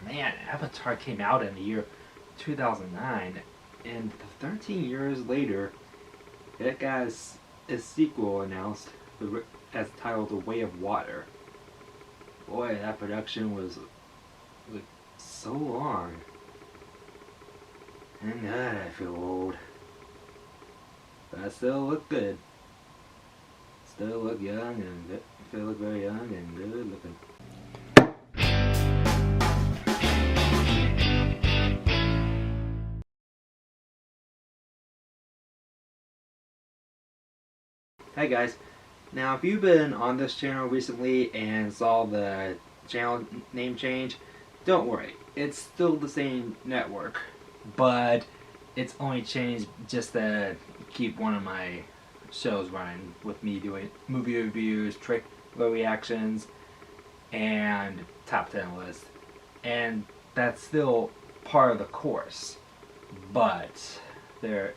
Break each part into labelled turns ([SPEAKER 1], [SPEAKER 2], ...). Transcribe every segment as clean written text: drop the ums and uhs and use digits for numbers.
[SPEAKER 1] Man, Avatar came out in the year 2009, and 13 years later, it got a sequel announced as titled The Way of Water. Boy, that production was like so long. And God, I feel old. But I still look good. Still look young and still look very young and good looking. Hey guys, now if you've been on this channel recently and saw the channel name change, don't worry, it's still the same network, but it's only changed just to keep one of my shows running with me doing movie reviews, trailer reactions, and top 10 list. And that's still part of the course, but there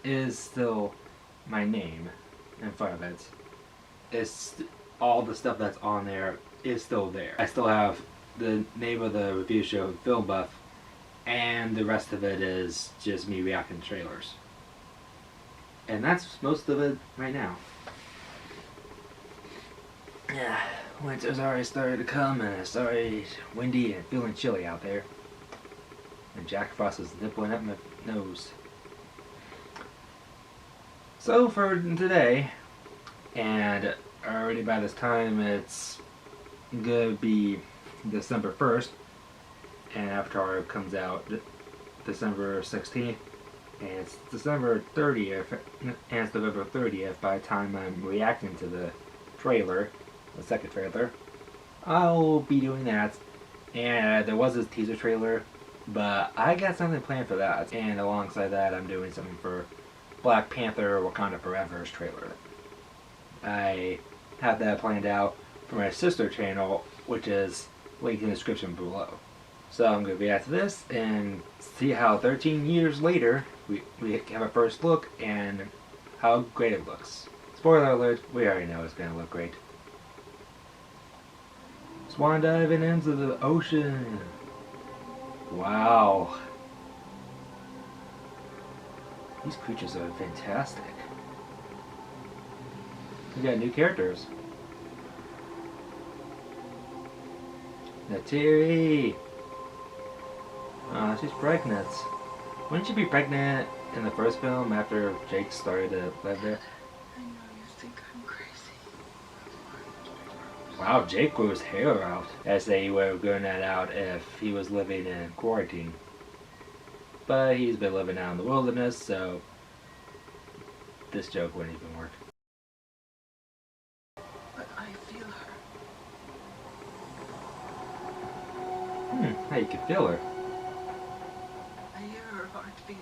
[SPEAKER 1] is still my name in front of it. It's all the stuff that's on there is still there. I still have the name of the review show, Film Buff, and the rest of it is just me reacting to trailers. And that's most of it right now. Yeah, winter's already started to come and it's already windy and feeling chilly out there. And Jack Frost is nippling up my nose. So for today, and already by this time it's gonna be December 1st, and Avatar comes out December 16th, and it's December 30th, and it's November 30th by the time I'm reacting to the trailer, the second trailer. I'll be doing that, and there was this teaser trailer, but I got something planned for that, and alongside that I'm doing something for Black Panther Wakanda Forever's trailer. I have that planned out for my sister channel, which is linked in the description below. So I'm going to react to this and see how 13 years later we have a first look and how great it looks. Spoiler alert, we already know it's going to look great. Swan diving into the ocean. Wow. These creatures are fantastic. We got new characters. Neytiri. She's pregnant. Wouldn't she be pregnant in the first film after Jake started to live there?
[SPEAKER 2] I know you think I'm crazy.
[SPEAKER 1] Wow, Jake grew his hair out. As they were growing that out if he was living in quarantine. But he's been living out in the wilderness, so this joke wouldn't even work.
[SPEAKER 2] But I feel her.
[SPEAKER 1] How you can feel her.
[SPEAKER 2] I hear her heartbeat.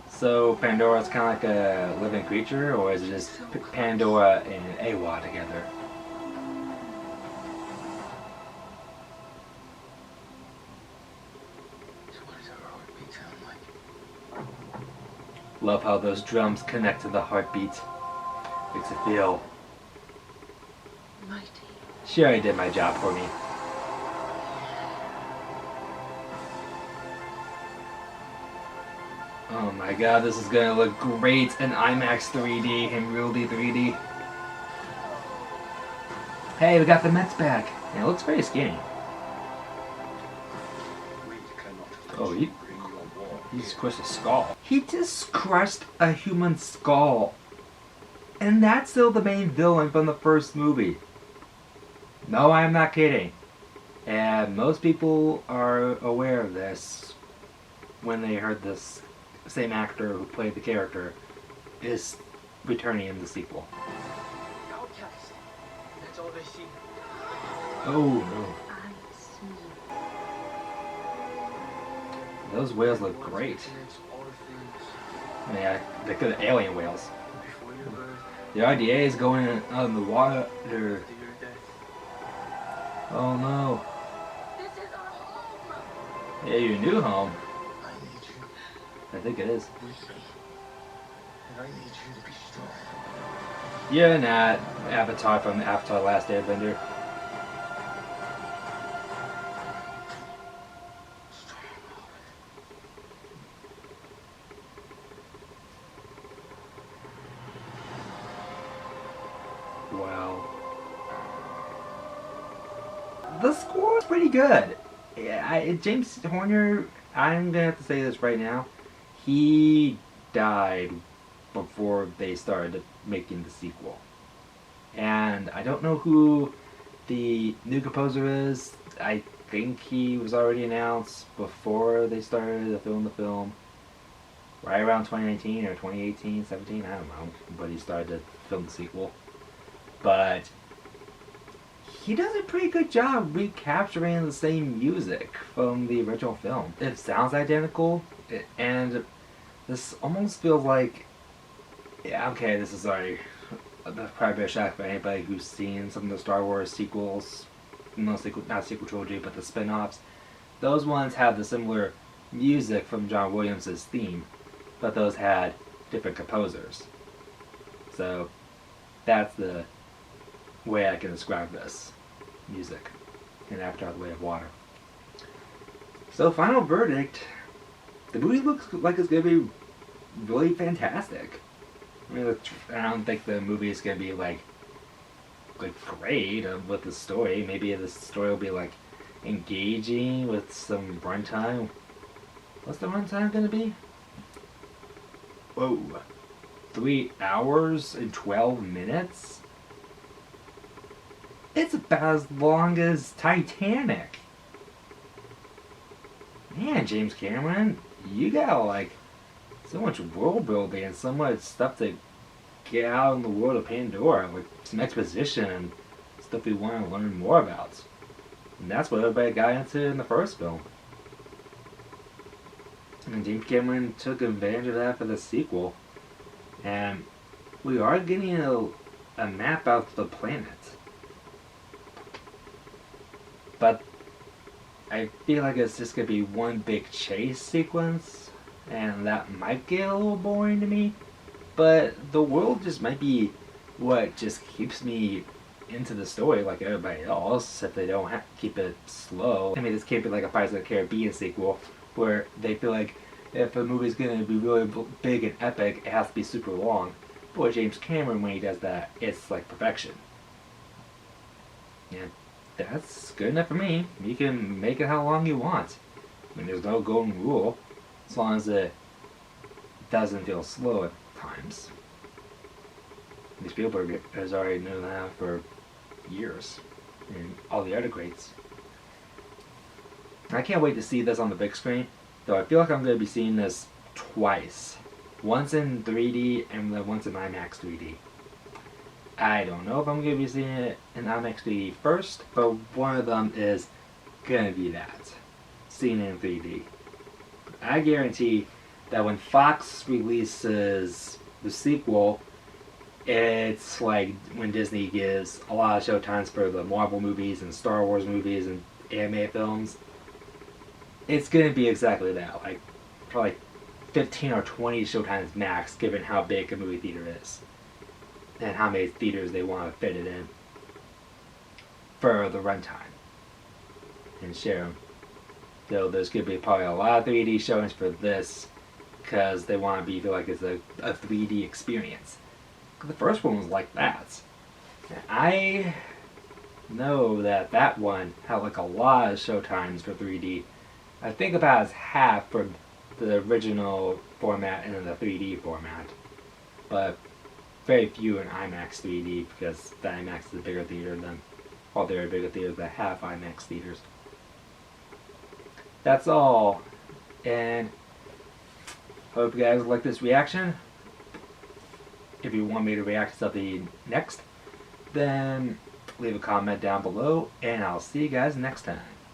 [SPEAKER 1] So Pandora's kind of like a living creature, or is it just Pandora and Awa together?
[SPEAKER 2] So what does her heartbeat sound like?
[SPEAKER 1] Love how those drums connect to the heartbeat. Makes it feel.
[SPEAKER 2] Mighty.
[SPEAKER 1] She already did my job for me. Oh my god, this is gonna look great in IMAX 3D and really 3D. Hey, we got the Mets back. And it looks very skinny. Oh, he just crushed a skull. He just crushed a human skull. And that's still the main villain from the first movie. No, I'm not kidding. And most people are aware of this when they heard this same actor who played the character is returning in the sequel.
[SPEAKER 2] Outcast. That's all they see.
[SPEAKER 1] Oh no.
[SPEAKER 2] I see.
[SPEAKER 1] Those whales look great. Yeah, they could have alien whales.
[SPEAKER 2] Before your birth,
[SPEAKER 1] The RDA is going out in the water.
[SPEAKER 2] after your death.
[SPEAKER 1] Oh no.
[SPEAKER 2] This is our home.
[SPEAKER 1] Yeah, your new home.
[SPEAKER 2] I need you
[SPEAKER 1] I think it is.
[SPEAKER 2] with me. And I need you to be strong.
[SPEAKER 1] You're not Avatar from Avatar Last Airbender. pretty good. Yeah, James Horner, I'm gonna have to say this right now. He died before they started making the sequel. And I don't know who the new composer is. I think he was already announced before they started to film the film. Right around 2019 or 2018, 17, I don't know. But he started to film the sequel. But he does a pretty good job recapturing the same music from the original film. It sounds identical, and this almost feels like, yeah, okay, this is already probably a shock for anybody who's seen some of the Star Wars sequels, not sequel trilogy, but the spin-offs. Those ones have the similar music from John Williams' theme, but those had different composers. So that's the way I can describe this music in Avatar: The Way of Water. So, final verdict. The movie looks like it's going to be really fantastic. I mean, I don't think the movie is going to be like great with the story. Maybe the story will be like engaging with some runtime. What's the runtime going to be? Whoa. 3 hours and 12 minutes? It's about as long as Titanic. Man, James Cameron, you got like so much world building and so much stuff to get out in the world of Pandora, like some exposition and stuff we want to learn more about. And that's what everybody got into in the first film. And James Cameron took advantage of that for the sequel. And we are getting a map out of the planet. But I feel like it's just going to be one big chase sequence, and that might get a little boring to me. But the world just might be what just keeps me into the story like everybody else, if they don't keep it slow. I mean, this can't be like a Pirates of the Caribbean sequel, where they feel like if a movie's going to be really big and epic, it has to be super long. But with James Cameron, when he does that, it's like perfection. Yeah. That's good enough for me. You can make it how long you want. I mean, there's no golden rule, as long as it doesn't feel slow at times. Spielberg has already known that for years, and all the other greats. I can't wait to see this on the big screen, though I feel like I'm going to be seeing this twice. Once in 3D and then once in IMAX 3D. I don't know if I'm going to be seeing it in IMAX 3D first, but one of them is going to be that. Seeing it in 3D. I guarantee that when Fox releases the sequel, it's like when Disney gives a lot of showtimes for the Marvel movies and Star Wars movies and anime films. It's going to be exactly that. Like, probably 15 or 20 showtimes max, given how big a movie theater is. And how many theaters they want to fit it in for the runtime and share them. So there's going to be probably a lot of 3D showings for this because they want to feel like it's a 3D experience. The first one was like that. And I know that one had like a lot of showtimes for 3D. I think about as half for the original format and then the 3D format. But very few in IMAX 3D because the IMAX is a bigger theater than all the other bigger theaters that have IMAX theaters. That's all, and hope you guys like this reaction. If you want me to react to something next, then leave a comment down below, and I'll see you guys next time.